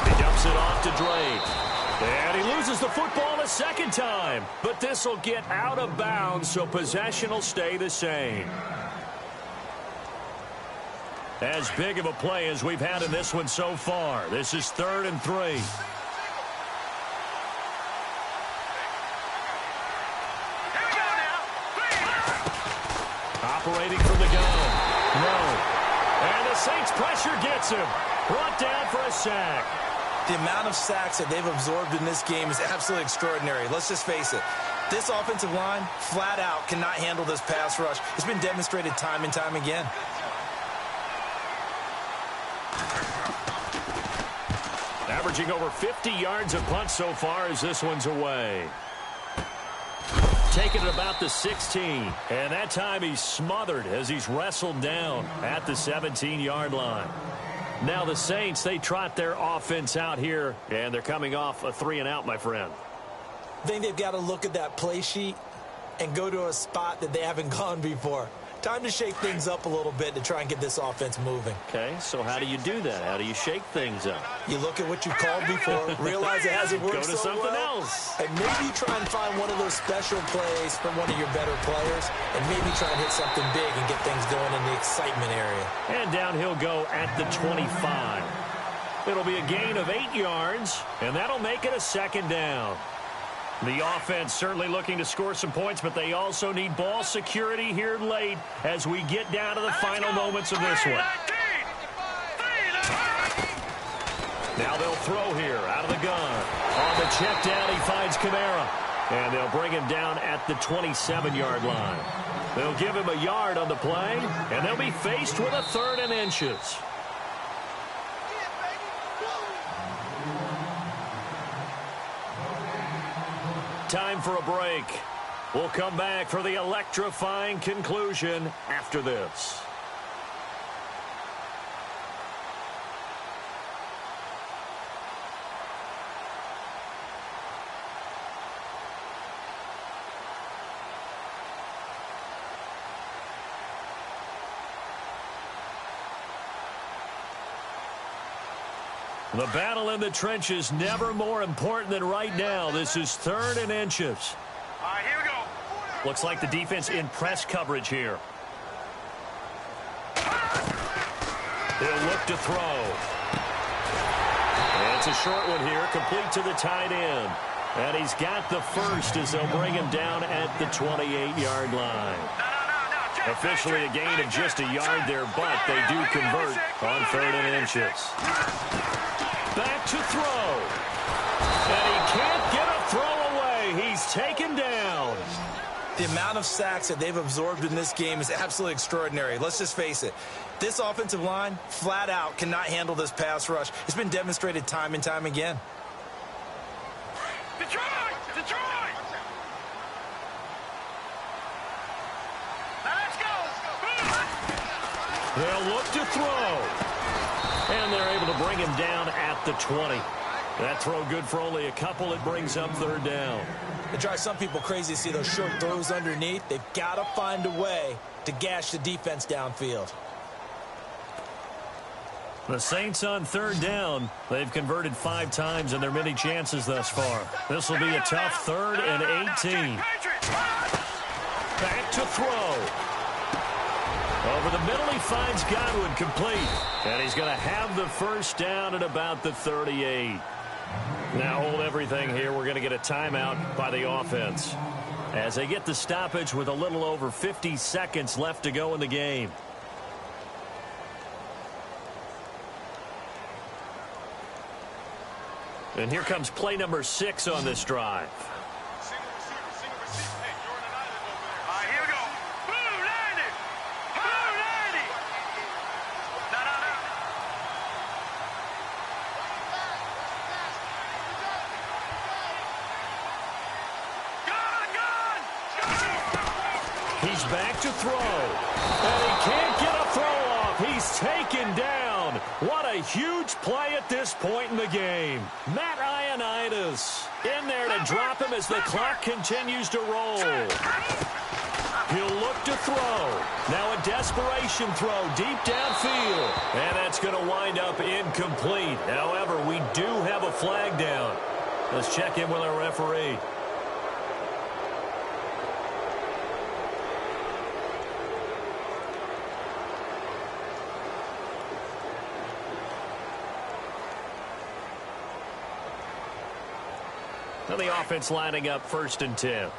He dumps it off to Drake. And he loses the football a 2nd time. But this will get out of bounds, so possession will stay the same. As big of a play as we've had in this one so far. This is 3rd and 3. Operating from the gun. No. And the Saints pressure gets him. Brought down for a sack. The amount of sacks that they've absorbed in this game is absolutely extraordinary. Let's just face it. This offensive line, flat out, cannot handle this pass rush. It's been demonstrated time and time again. Averaging over 50 yards a punt so far as this one's away. Taking it about the 16. And that time he's smothered as he's wrestled down at the 17-yard line. Now the Saints, they trot their offense out here, and they're coming off a 3-and-out, my friend. I think they've got to look at that play sheet and go to a spot that they haven't gone before. Time to shake things up a little bit to try and get this offense moving. Okay, so how do you do that? How do you shake things up? You look at what you've called before, realize it hasn't worked so well. Go to something else. And maybe you try and find one of those special plays from one of your better players, and maybe try and hit something big and get things going in the excitement area. And down he'll go at the 25. It'll be a gain of 8 yards, and that'll make it a 2nd down. The offense certainly looking to score some points, but they also need ball security here late as we get down to the final moments of this one. Now they'll throw here out of the gun. On the check down, he finds Kamara. And they'll bring him down at the 27-yard line. They'll give him a yard on the play, and they'll be faced with a 3rd and inches. Time for a break. We'll come back for the electrifying conclusion after this. The battle in the trenches never more important than right now. This is 3rd and inches. All right, here we go. Looks like the defense in press coverage here. He'll look to throw. And it's a short one here, complete to the tight end. And he's got the first as they'll bring him down at the 28-yard line. Officially a gain of just a yard there, but they do convert on 3rd and inches. Back to throw. And he can't get a throw away. He's taken down. The amount of sacks that they've absorbed in this game is absolutely extraordinary. Let's just face it. This offensive line, flat out, cannot handle this pass rush. It's been demonstrated time and time again. Detroit! Detroit! Now let's go! They'll look to throw. And they're able to bring him down at the 20. That throw good for only a couple. It brings up 3rd down. It drives some people crazy to see those short throws underneath. They've got to find a way to gash the defense downfield. The Saints on 3rd down. They've converted 5 times in their many chances thus far. This will be a tough 3rd and 18. Back to throw. Over the middle, he finds Godwin complete. And he's going to have the first down at about the 38. Now hold everything here. We're going to get a timeout by the offense. as they get the stoppage with a little over 50 seconds left to go in the game. And here comes play number 6 on this drive. He's back to throw, and he can't get a throw off. He's taken down. What a huge play at this point in the game. Matt Ioannidis in there to drop him as the clock continues to roll. He'll look to throw. Now a desperation throw deep downfield, and that's going to wind up incomplete. However, we do have a flag down. Let's check in with our referee. Now the offense lining up 1st and 10.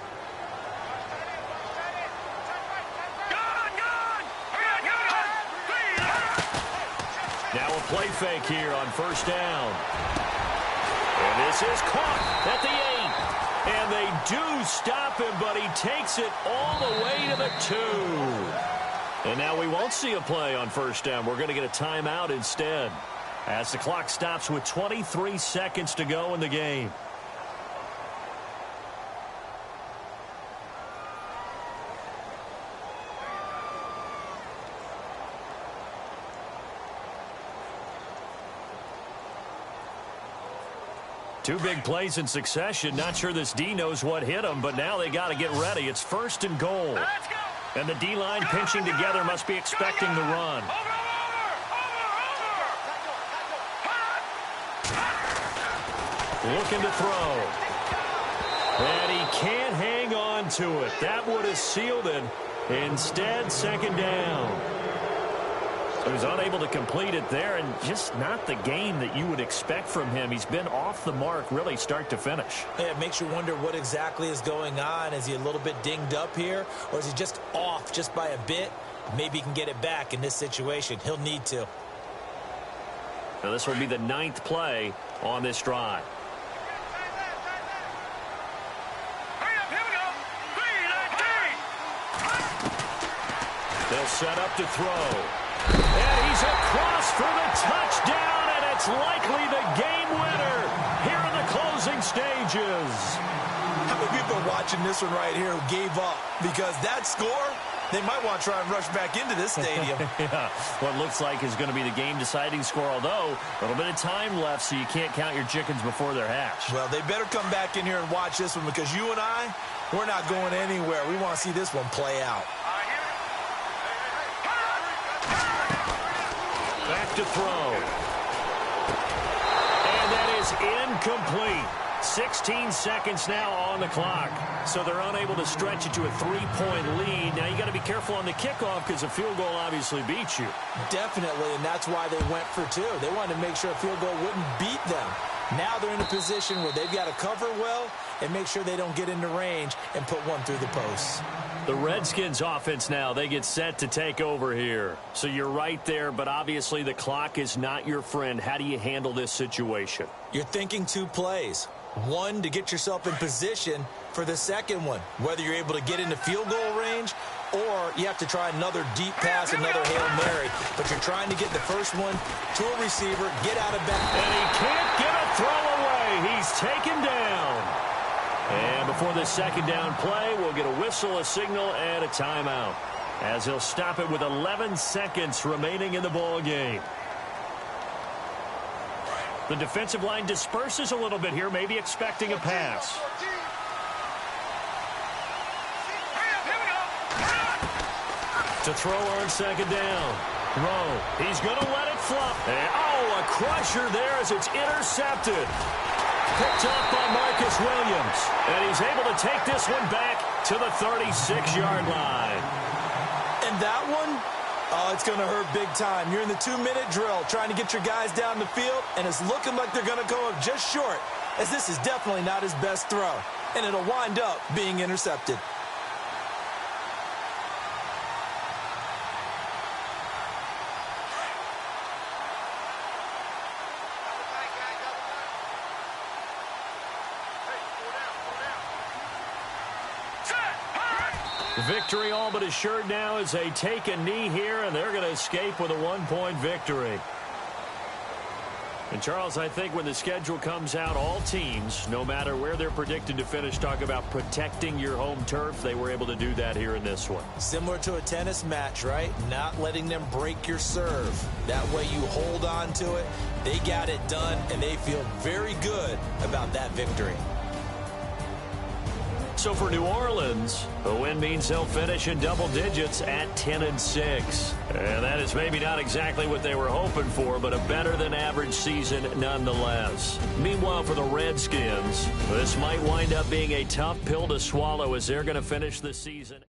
Now a play fake here on 1st down. And this is caught at the 8. And they do stop him, but he takes it all the way to the 2. And now we won't see a play on 1st down. We're going to get a timeout instead, as the clock stops with 23 seconds to go in the game. Two big plays in succession. Not sure this D knows what hit him, but now they got to get ready. It's 1st and goal. And the D-line pinching together must be expecting the run. Looking to throw. And he can't hang on to it. That would have sealed it. Instead, 2nd down. He was unable to complete it there, and just not the game that you would expect from him. He's been off the mark really start to finish. Yeah, it makes you wonder what exactly is going on. Is he a little bit dinged up here, or is he just off just by a bit? Maybe he can get it back in this situation. He'll need to. Now this will be the 9th play on this drive. They'll set up to throw. And he's across for the touchdown, and it's likely the game winner here in the closing stages. How many people are watching this one right here who gave up? Because that score, they might want to try and rush back into this stadium. Yeah, what looks like is going to be the game-deciding score, although a little bit of time left, so you can't count your chickens before they're hatched. Well, they better come back in here and watch this one, because you and I, we're not going anywhere. We want to see this one play out. Back to throw. And that is incomplete. 16 seconds now on the clock. So they're unable to stretch it to a 3-point lead. Now you got to be careful on the kickoff, because a field goal obviously beats you. Definitely, and that's why they went for 2. They wanted to make sure a field goal wouldn't beat them. Now they're in a position where they've got to cover well and make sure they don't get into range and put one through the posts. The Redskins offense now, they get set to take over here. So you're right there, but obviously the clock is not your friend. How do you handle this situation? You're thinking 2 plays. One, to get yourself in position for the second one, whether you're able to get into field goal range or you have to try another deep pass, another Hail Mary. But you're trying to get the first one to a receiver, get out of bounds. And he can't get a throw away. He's taken down. And before the 2nd down play, we'll get a whistle, a signal, and a timeout, as he'll stop it with 11 seconds remaining in the ball game. The defensive line disperses a little bit here, maybe expecting a pass. To throw on 2nd down. Rowe, he's going to let it flop. And, a crusher there as it's intercepted. Picked up by Marcus Williams. And he's able to take this one back to the 36-yard line. And that one, it's going to hurt big time. You're in the 2-minute drill trying to get your guys down the field, and it's looking like they're going to come up just short, as this is definitely not his best throw. and it'll wind up being intercepted. Victory all but assured now as they take a knee here, and they're going to escape with a 1-point victory. And, Charles, I think when the schedule comes out, all teams, no matter where they're predicted to finish, talk about protecting your home turf. They were able to do that here in this one. Similar to a tennis match, right? Not letting them break your serve. That way you hold on to it. They got it done, and they feel very good about that victory. So for New Orleans, a win means they'll finish in double digits at 10-6. And that is maybe not exactly what they were hoping for, but a better-than-average season nonetheless. Meanwhile, for the Redskins, this might wind up being a tough pill to swallow as they're going to finish the season.